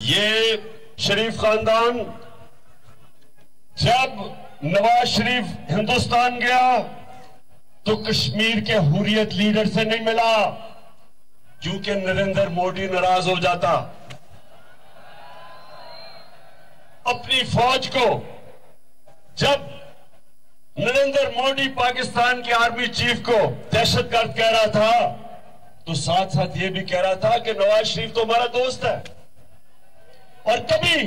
ये शरीफ खानदान जब नवाज शरीफ हिंदुस्तान गया तो कश्मीर के हुर्रियत लीडर से नहीं मिला, क्योंकि नरेंद्र मोदी नाराज हो जाता। अपनी फौज को जब नरेंद्र मोदी पाकिस्तान के आर्मी चीफ को दहशतगर्द कह रहा था, तो साथ साथ ये भी कह रहा था कि नवाज शरीफ तो हमारा दोस्त है। और कभी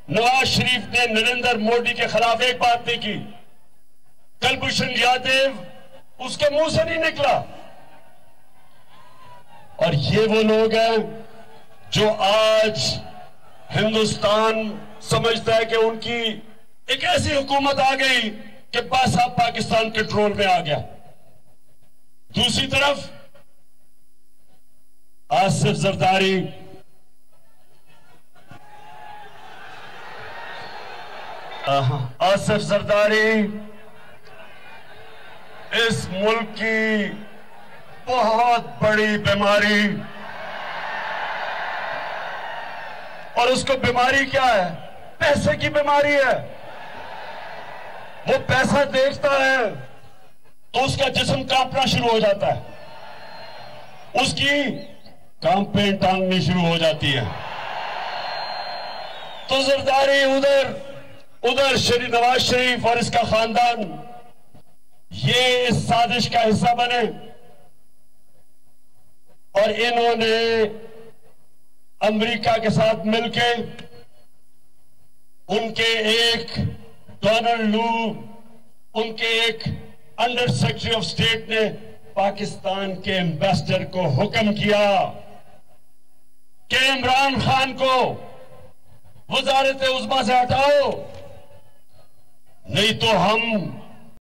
नवाज शरीफ ने नरेंद्र मोदी के खिलाफ एक बात नहीं की। कुलभूषण यादव उसके मुंह से नहीं निकला। और ये वो लोग हैं जो आज हिंदुस्तान समझता है कि उनकी एक ऐसी हुकूमत आ गई कि बस अब पाकिस्तान कंट्रोल में आ गया। दूसरी तरफ आसिफ जरदारी, आसिफ जरदारी इस मुल्क की बहुत बड़ी बीमारी, और उसको बीमारी क्या है? पैसे की बीमारी है। वो पैसा देखता है तो उसका जिस्म कांपना शुरू हो जाता है, उसकी कांपें टांगनी शुरू हो जाती है। तो जरदारी उधर श्री नवाज शरीफ और इसका खानदान ये इस साजिश का हिस्सा बने, और इन्होंने अमेरिका के साथ मिलकर उनके एक डोनाल्ड लू, उनके एक अंडर सेक्रेटरी ऑफ स्टेट ने पाकिस्तान के एम्बेसडर को हुक्म किया कि इमरान खान को वजारत उज़्मा से हटाओ, नहीं तो हम